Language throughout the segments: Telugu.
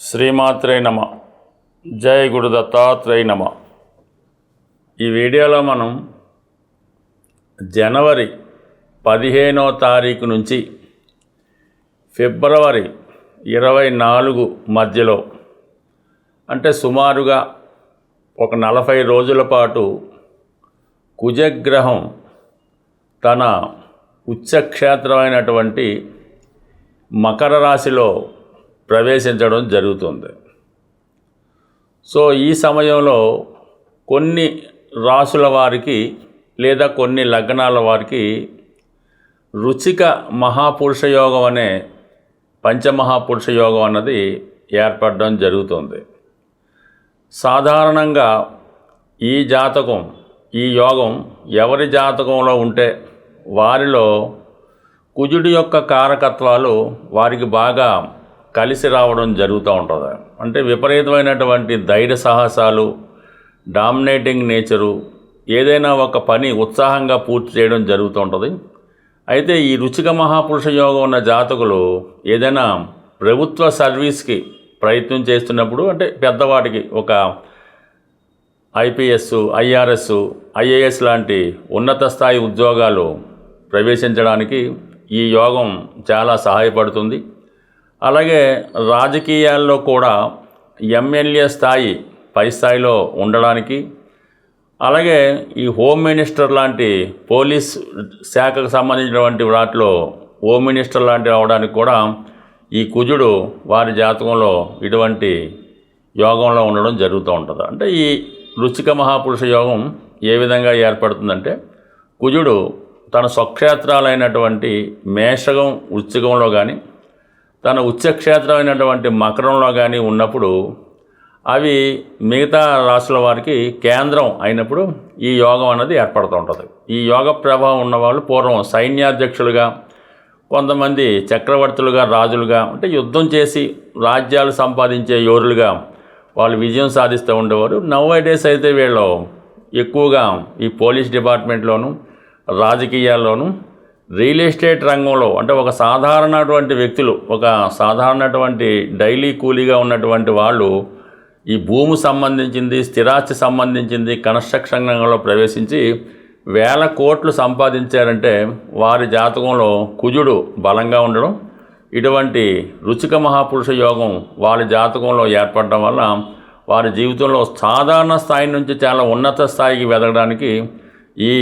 శ్రీమాత్రే నమ. జై గురు దత్తాత్రేయ నమ. ఈ వీడియోలో మనం జనవరి 15వ తారీఖు నుంచి ఫిబ్రవరి 24 మధ్యలో అంటే సుమారుగా ఒక 40 రోజుల పాటు కుజగ్రహం తన ఉచ్చక్షేత్రమైనటువంటి మకర రాశిలో ప్రవేశించడం జరుగుతుంది. సో ఈ సమయంలో కొన్ని రాశుల వారికి లేదా కొన్ని లగ్నాల వారికి రుచిక మహాపురుష యోగం అనే పంచమహాపురుష యోగం అన్నది ఏర్పడడం జరుగుతుంది. సాధారణంగా ఈ యోగం ఎవరి జాతకంలో ఉంటే వారిలో కుజుడి యొక్క కారకత్వాలు వారికి బాగా కలిసి రావడం జరుగుతూ ఉంటుంది. అంటే విపరీతమైనటువంటి ధైర్య సాహసాలు, డామినేటింగ్ నేచరు, ఏదైనా ఒక పని ఉత్సాహంగా పూర్తి చేయడం జరుగుతూ ఉంటుంది. అయితే ఈ రుచిక మహాపురుష యోగం ఉన్న జాతకులు ఏదైనా ప్రభుత్వ సర్వీస్కి ప్రయత్నం చేస్తున్నప్పుడు, అంటే పెద్దవాటికి ఒక ఐపీఎస్, ఐఆర్ఎస్, ఐఏఎస్ లాంటి ఉన్నత స్థాయి ఉద్యోగాలు ప్రవేశించడానికి ఈ యోగం చాలా సహాయపడుతుంది. అలాగే రాజకీయాల్లో కూడా ఎమ్మెల్యే స్థాయి పై స్థాయిలో ఉండడానికి, అలాగే ఈ హోమ్ మినిస్టర్ లాంటి పోలీస్ శాఖకు సంబంధించినటువంటి వాటిలో హోమ్ మినిస్టర్ లాంటివి అవడానికి కూడా ఈ కుజుడు వారి జాతకంలో ఇటువంటి యోగంలో ఉండడం జరుగుతూ ఉంటుంది. అంటే ఈ రుచిక మహాపురుష యోగం ఏ విధంగా ఏర్పడుతుందంటే, కుజుడు తన స్వక్షేత్రాలైనటువంటి మేషకం, వృశ్చికంలో కానీ తన ఉచ్చక్షేత్రమైనటువంటి మకరంలో కానీ ఉన్నప్పుడు అవి మిగతా రాశుల వారికి కేంద్రం అయినప్పుడు ఈ యోగం అన్నది ఏర్పడుతూ ఉంటుంది. ఈ యోగ ప్రభావం ఉన్నవాళ్ళు పూర్వం సైన్యాధ్యక్షులుగా, కొంతమంది చక్రవర్తులుగా, రాజులుగా, అంటే యుద్ధం చేసి రాజ్యాలు సంపాదించే యోరులుగా వాళ్ళు విజయం సాధిస్తూ ఉండేవారు. నవ్ డేస్ అయితే వీళ్ళు ఎక్కువగా ఈ పోలీస్ డిపార్ట్మెంట్లోను, రాజకీయాల్లోనూ, రియల్ ఎస్టేట్ రంగంలో, అంటే ఒక సాధారణటువంటి వ్యక్తులు, ఒక సాధారణటువంటి డైలీ కూలీగా ఉన్నటువంటి వాళ్ళు ఈ భూమి సంబంధించింది, స్థిరాస్తి సంబంధించింది కన్స్ట్రక్షన్ రంగంలో ప్రవేశించి వేల కోట్లు సంపాదించారంటే వారి జాతకంలో కుజుడు బలంగా ఉండడం, ఇటువంటి రుచిక మహాపురుష యోగం వారి జాతకంలో ఏర్పడడం వల్ల వారి జీవితంలో సాధారణ స్థాయి నుంచి చాలా ఉన్నత స్థాయికి వెదగడానికి ఈ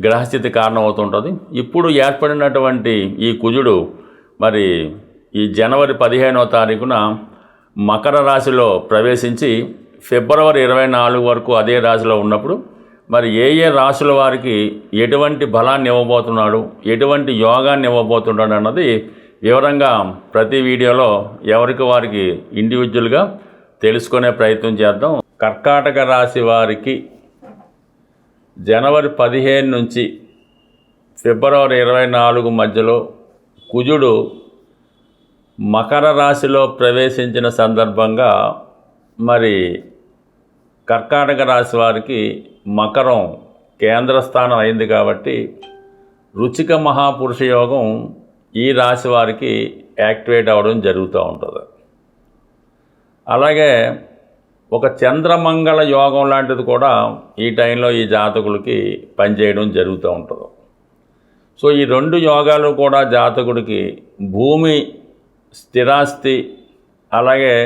గ్రహస్థితి కారణమవుతుంటుంది. ఇప్పుడు ఏర్పడినటువంటి ఈ కుజుడు మరి ఈ జనవరి 15వ తారీఖున మకర రాశిలో ప్రవేశించి ఫిబ్రవరి 24 వరకు అదే రాశిలో ఉన్నప్పుడు మరి ఏ రాశుల వారికి ఎటువంటి బలాన్ని ఇవ్వబోతున్నాడు, ఎటువంటి యోగాన్ని ఇవ్వబోతున్నాడు అన్నది వివరంగా ప్రతి వీడియోలో ఎవరికి వారికి ఇండివిజువల్గా తెలుసుకునే ప్రయత్నం చేద్దాం. కర్కాటక రాశి వారికి జనవరి 15 నుంచి ఫిబ్రవరి 24 మధ్యలో కుజుడు మకర రాశిలో ప్రవేశించిన సందర్భంగా మరి కర్కాటక రాశి వారికి మకరం కేంద్ర స్థానం అయింది కాబట్టి రుచిక మహాపురుష యోగం ఈ రాశి వారికి యాక్టివేట్ అవ్వడం జరుగుతూ ఉంటుంది. అలాగే ఒక చంద్రమంగళ యోగం లాంటిది కూడా ఈ టైంలో ఈ జాతకులకి పనిచేయడం జరుగుతూ ఉంటుంది. సో ఈ రెండు యోగాలు కూడా జాతకుడికి భూమి, స్థిరాస్తి, అలాగే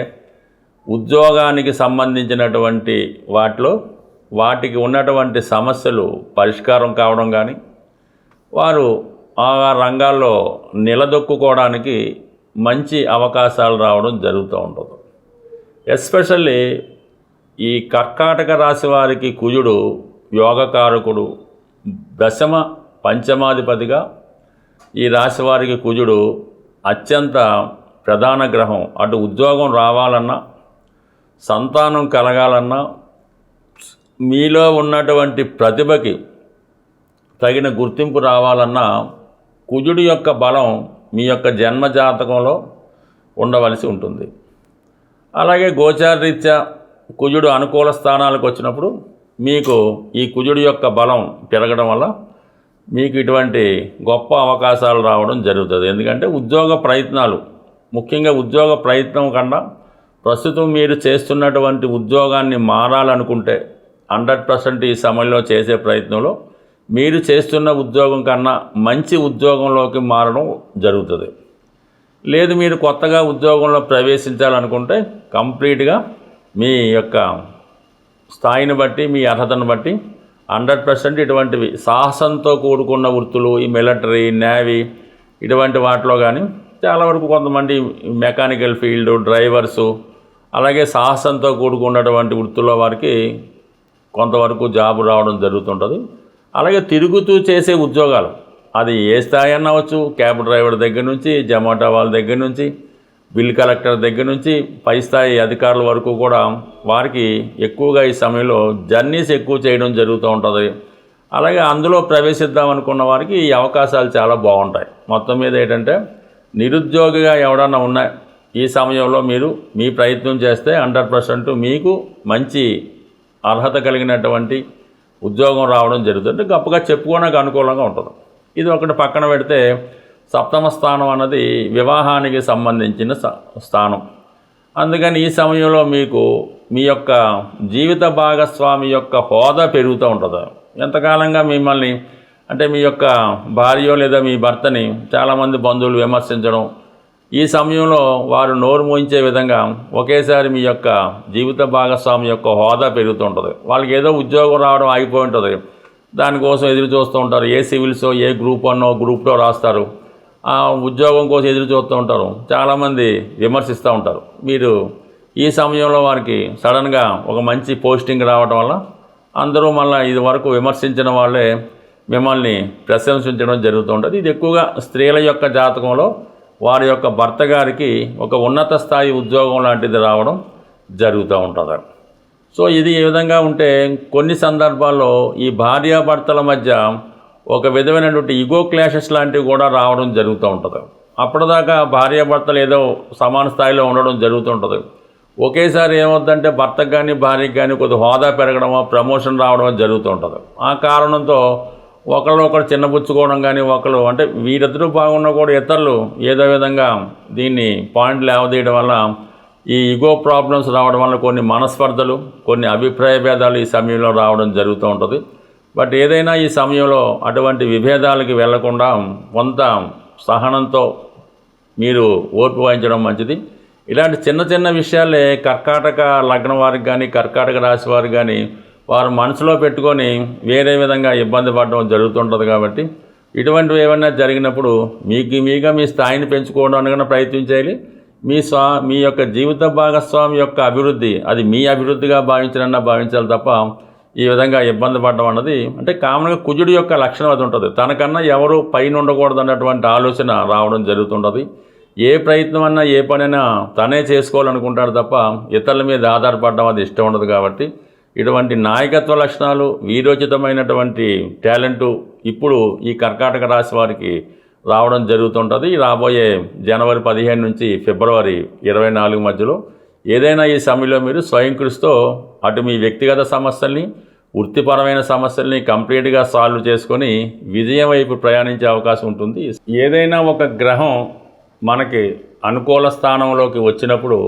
ఉద్యోగానికి సంబంధించినటువంటి వాటికి ఉన్నటువంటి సమస్యలు పరిష్కారం కావడం కానీ, వారు ఆ రంగాల్లో నిలదొక్కుకోవడానికి మంచి అవకాశాలు రావడం జరుగుతూ ఉంటుంది. ఎస్పెషల్లీ ఈ కర్కాటక రాశి వారికి కుజుడు యోగకారకుడు, దశమ పంచమాధిపతిగా ఈ రాశి వారికి కుజుడు అత్యంత ప్రధాన గ్రహం. అటు ఉద్యోగం రావాలన్నా, సంతానం కలగాలన్నా, మీలో ఉన్నటువంటి ప్రతిభకి తగిన గుర్తింపు రావాలన్నా కుజుడి యొక్క బలం మీ యొక్క జన్మజాతకంలో ఉండవలసి ఉంటుంది. అలాగే గోచారరీత్యా కుజుడు అనుకూల స్థానాలకు వచ్చినప్పుడు మీకు ఈ కుజుడి యొక్క బలం పెరగడం వల్ల మీకు ఇటువంటి గొప్ప అవకాశాలు రావడం జరుగుతుంది. ఎందుకంటే ఉద్యోగ ప్రయత్నాలు, ముఖ్యంగా ఉద్యోగ ప్రయత్నం కన్నా ప్రస్తుతం మీరు చేస్తున్నటువంటి ఉద్యోగాన్ని మారాలనుకుంటే 100% ఈ సమయంలో చేసే ప్రయత్నంలో మీరు చేస్తున్న ఉద్యోగం కన్నా మంచి ఉద్యోగంలోకి మారడం జరుగుతుంది. లేదు మీరు కొత్తగా ఉద్యోగంలో ప్రవేశించాలనుకుంటే కంప్లీట్గా మీ యొక్క స్థాయిని బట్టి మీ అర్హతను బట్టి 100% ఇటువంటివి సాహసంతో కూడుకున్న వృత్తులు, ఈ మిలిటరీ, నేవీ ఇటువంటి వాటిలో కానీ చాలా వరకు కొంతమంది మెకానికల్ ఫీల్డ్, డ్రైవర్సు, అలాగే సాహసంతో కూడుకున్నటువంటి వృత్తుల్లో వారికి కొంతవరకు జాబ్ రావడం జరుగుతుంటుంది. అలాగే తిరుగుతూ చేసే ఉద్యోగాలు, అది ఏ స్థాయి అన్న అవ్వచ్చు, క్యాబ్ డ్రైవర్ దగ్గర నుంచి, జొమాటో వాళ్ళ దగ్గర నుంచి, బిల్ కలెక్టర్ దగ్గర నుంచి పై స్థాయి అధికారుల వరకు కూడా వారికి ఎక్కువగా ఈ సమయంలో జర్నీస్ ఎక్కువ చేయడం జరుగుతూ ఉంటుంది. అలాగే అందులో ప్రవేశిద్దాం అనుకున్న వారికి ఈ అవకాశాలు చాలా బాగుంటాయి. మొత్తం మీద ఏంటంటే నిరుద్యోగిగా ఎవడన్నా ఉన్నాయి ఈ సమయంలో మీరు మీ ప్రయత్నం చేస్తే 100% మీకు మంచి అర్హత కలిగినటువంటి ఉద్యోగం రావడం జరుగుతుంది. గొప్పగా చెప్పుకోవడానికి అనుకూలంగా ఉంటుంది. ఇది ఒకటి పక్కన పెడితే సప్తమ స్థానం అన్నది వివాహానికి సంబంధించిన స్థానం. అందుకని ఈ సమయంలో మీకు మీ యొక్క జీవిత భాగస్వామి యొక్క హోదా పెరుగుతూ ఉంటుంది. ఎంతకాలంగా మిమ్మల్ని అంటే మీ యొక్క భార్య లేదా మీ భర్తని చాలామంది బంధువులు విమర్శించడం, ఈ సమయంలో వారు నోరు మోయించే విధంగా ఒకేసారి మీ యొక్క జీవిత భాగస్వామి యొక్క హోదా పెరుగుతూ ఉంటుంది. వాళ్ళకి ఏదో ఉద్యోగం రావడం ఆగిపోయి ఉంటుంది, దానికోసం ఎదురు చూస్తూ ఉంటారు. ఏ సివిల్సో ఏ గ్రూప్ 1 గ్రూప్లో రాస్తారు, ఆ ఉద్యోగం కోసం ఎదురు చూస్తూ ఉంటారు. చాలామంది విమర్శిస్తూ ఉంటారు. మీరు ఈ సమయంలో వారికి సడన్గా ఒక మంచి పోస్టింగ్ రావడం వల్ల అందరూ మళ్ళీ ఇది వరకు విమర్శించిన వాళ్ళే మిమ్మల్ని ప్రశంసించడం జరుగుతూ ఉంటుంది. ఇది ఎక్కువగా స్త్రీల యొక్క జాతకంలో వారి యొక్క భర్త గారికి ఒక ఉన్నత స్థాయి ఉద్యోగం లాంటిది రావడం జరుగుతూ ఉంటుంది. సో ఇది ఈ విధంగా ఉంటే కొన్ని సందర్భాల్లో ఈ భార్యాభర్తల మధ్య ఒక విధమైనటువంటి ఈగో క్లాషెస్ లాంటివి కూడా రావడం జరుగుతూ ఉంటుంది. అప్పటిదాకా భార్యాభర్తలు ఏదో సమాన స్థాయిలో ఉండడం జరుగుతుంటుంది. ఒకేసారి ఏమవుతుందంటే భర్తకు కానీ భార్యకు కానీ కొద్ది హోదా పెరగడమో, ప్రమోషన్ రావడమో జరుగుతూ ఉంటుంది. ఆ కారణంతో ఒకరు చిన్నపుచ్చుకోవడం కానీ, ఒకరు అంటే వీరిద్దరూ బాగున్నా కూడా ఇతరులు ఏదో విధంగా దీన్ని పాయింట్ లేవదీయడం వల్ల ఈ ఈగో ప్రాబ్లమ్స్ రావడం వల్ల కొన్ని మనస్పర్ధలు, కొన్ని అభిప్రాయ భేదాలు ఈ సమయంలో రావడం జరుగుతూ ఉంటుంది. బట్ ఏదైనా ఈ సమయంలో అటువంటి విభేదాలకి వెళ్లకుండా కొంత సహనంతో మీరు ఓర్పు వహించడం మంచిది. ఇలాంటి చిన్న చిన్న విషయాలే కర్కాటక లగ్నం వారికి కానీ, కర్కాటక రాశి వారికి కానీ వారు మనసులో పెట్టుకొని వేరే విధంగా ఇబ్బంది పడడం జరుగుతుంటుంది. కాబట్టి ఇటువంటివి ఏమైనా జరిగినప్పుడు మీగా మీ స్థాయిని పెంచుకోవడానికి ప్రయత్నం చేయాలి. మీ యొక్క జీవిత భాగస్వామి యొక్క అభివృద్ధి అది మీ అభివృద్ధిగా భావించాలి తప్ప ఈ విధంగా ఇబ్బంది పడడం అన్నది అంటే కామన్గా కుజుడి యొక్క లక్షణం అది ఉంటుంది. తనకన్నా ఎవరు పైన ఉండకూడదు అన్నటువంటి ఆలోచన రావడం జరుగుతుంటుంది. ఏ ప్రయత్నం అన్నా ఏ పనైనా తనే చేసుకోవాలనుకుంటాడు తప్ప ఇతరుల మీద ఆధారపడడం అది ఇష్టం ఉండదు. కాబట్టి ఇటువంటి నాయకత్వ లక్షణాలు, వీరోచితమైనటువంటి టాలెంటు ఇప్పుడు ఈ కర్కాటక రాశి వారికి రావడం జరుగుతుంటుంది. రాబోయే జనవరి 15 నుంచి ఫిబ్రవరి 24 మధ్యలో ఏదైనా ఈ సమయంలో మీరు స్వయం కృషితో అటు మీ వ్యక్తిగత సమస్యల్ని, వృత్తిపరమైన సమస్యల్ని కంప్లీట్గా సాల్వ్ చేసుకొని విజయం వైపు ప్రయాణించే అవకాశం ఉంటుంది. ఏదైనా ఒక గ్రహం మనకి అనుకూల స్థానంలోకి వచ్చినప్పుడు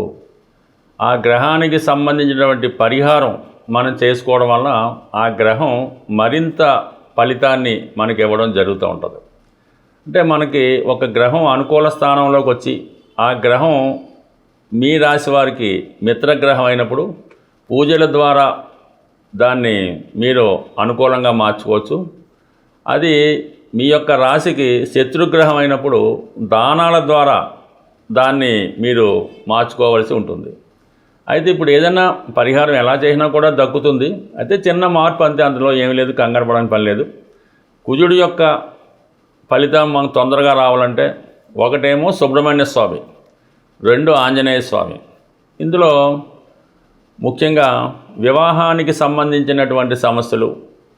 ఆ గ్రహానికి సంబంధించినటువంటి పరిహారం మనం చేసుకోవడం వలన ఆ గ్రహం మరింత ఫలితాన్ని మనకి ఇవ్వడం జరుగుతూ ఉంటుంది. అంటే మనకి ఒక గ్రహం అనుకూల స్థానంలోకి వచ్చి ఆ గ్రహం మీ రాశి వారికి మిత్రగ్రహం అయినప్పుడు పూజల ద్వారా దాన్ని మీరు అనుకూలంగా మార్చుకోవచ్చు. అది మీ యొక్క రాశికి శత్రుగ్రహం అయినప్పుడు దానాల ద్వారా దాన్ని మీరు మార్చుకోవాల్సి ఉంటుంది. అయితే ఇప్పుడు ఏదైనా పరిహారం ఎలా చేసినా కూడా దక్కుతుంది. అయితే చిన్న మార్పు అంతే, అందులో ఏమీ లేదు, కంగారు పడడానికి పని లేదు. కుజుడి యొక్క ఫలితం మనకు తొందరగా రావాలంటే ఒకటేమో సుబ్రహ్మణ్య స్వామి, 2 ఆంజనేయ స్వామి. ఇందులో ముఖ్యంగా వివాహానికి సంబంధించినటువంటి సమస్యలు,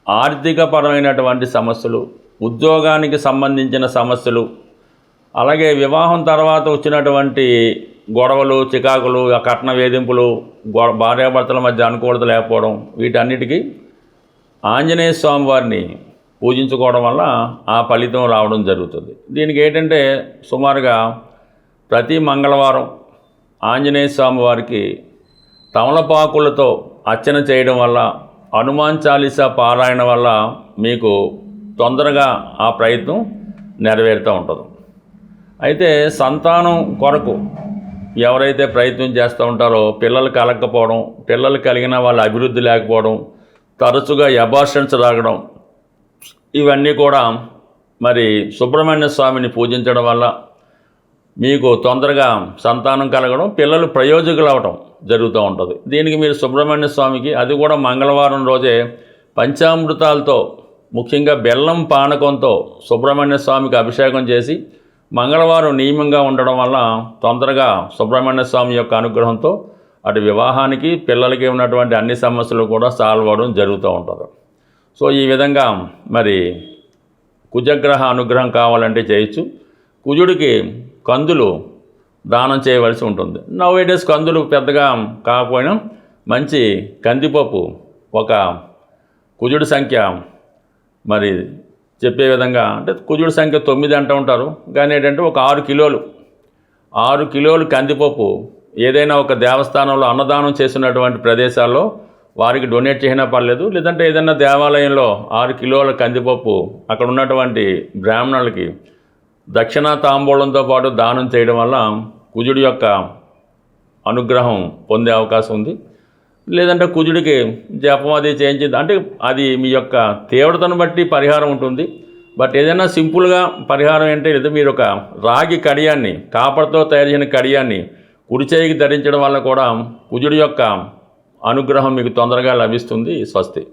ఆర్థికపరమైనటువంటి సమస్యలు, ఉద్యోగానికి సంబంధించిన సమస్యలు, అలాగే వివాహం తర్వాత వచ్చినటువంటి గొడవలు, చికాకులు, కట్న వేధింపులు, భార్యాభర్తల మధ్య అనుకూలత లేకపోవడం, వీటన్నిటికీ ఆంజనేయ స్వామి వారిని పూజించుకోవడం వల్ల ఆ ఫలితం రావడం జరుగుతుంది. దీనికి ఏంటంటే సుమారుగా ప్రతి మంగళవారం ఆంజనేయ స్వామి వారికి తమలపాకులతో అర్చన చేయడం వల్ల, హనుమాన్ చాలీసా పారాయణ వల్ల మీకు తొందరగా ఆ ప్రయత్నం నెరవేరుతూ ఉంటుంది. అయితే సంతానం కొరకు ఎవరైతే ప్రయత్నం చేస్తూ ఉంటారో పిల్లలు కలగకపోవడం, పిల్లలు కలిగిన వాళ్ళ అభివృద్ధి లేకపోవడం, తరచుగా అబార్షన్స్ రాగడం, ఇవన్నీ కూడా మరి సుబ్రహ్మణ్య స్వామిని పూజించడం వల్ల మీకు తొందరగా సంతానం కలగడం, పిల్లలు ప్రయోజకులు అవడం జరుగుతూ ఉంటుంది. దీనికి మీరు సుబ్రహ్మణ్య స్వామికి, అది కూడా మంగళవారం రోజే పంచామృతాలతో, ముఖ్యంగా బెల్లం పానకంతో సుబ్రహ్మణ్య స్వామికి అభిషేకం చేసి మంగళవారం నియమంగా ఉండడం వల్ల తొందరగా సుబ్రహ్మణ్య స్వామి యొక్క అనుగ్రహంతో అటు వివాహానికి, పిల్లలకి ఉన్నటువంటి అన్ని సమస్యలు కూడా సాల్వ్ అవ్వడం జరుగుతూ ఉంటుంది. సో ఈ విధంగా మరి కుజగ్రహ అనుగ్రహం కావాలంటే చేయొచ్చు. కుజుడికి కందులు దానం చేయవలసి ఉంటుంది. నౌవేడేస్ కందులు పెద్దగా కాకపోయినా మంచి కందిపప్పు, ఒక కుజుడి సంఖ్య మరి చెప్పే విధంగా, అంటే కుజుడి సంఖ్య 9 అంటూ ఉంటారు, కానీ ఏంటంటే ఒక 6 కిలోలు కందిపప్పు ఏదైనా ఒక దేవస్థానంలో అన్నదానం చేసినటువంటి ప్రదేశాల్లో వారికి డొనేట్ చేసినా పర్లేదు, లేదంటే ఏదైనా దేవాలయంలో 6 కిలోల కందిపప్పు అక్కడ ఉన్నటువంటి బ్రాహ్మణులకి దక్షిణా తాంబూలంతో పాటు దానం చేయడం వల్ల కుజుడి యొక్క అనుగ్రహం పొందే అవకాశం ఉంది. లేదంటే కుజుడికి జపం అది చేయించింది అంటే అది మీ యొక్క తీవ్రతను బట్టి పరిహారం ఉంటుంది. బట్ ఏదైనా సింపుల్గా పరిహారం ఏంటంటే, లేదా మీరు ఒక రాగి కడియాన్ని, కాపర్తో తయారు చేసిన కడియాన్ని కుడి చేయికి ధరించడం వల్ల కూడా కుజుడి యొక్క అనుగ్రహం మీకు తొందరగా లభిస్తుంది. స్వస్తి.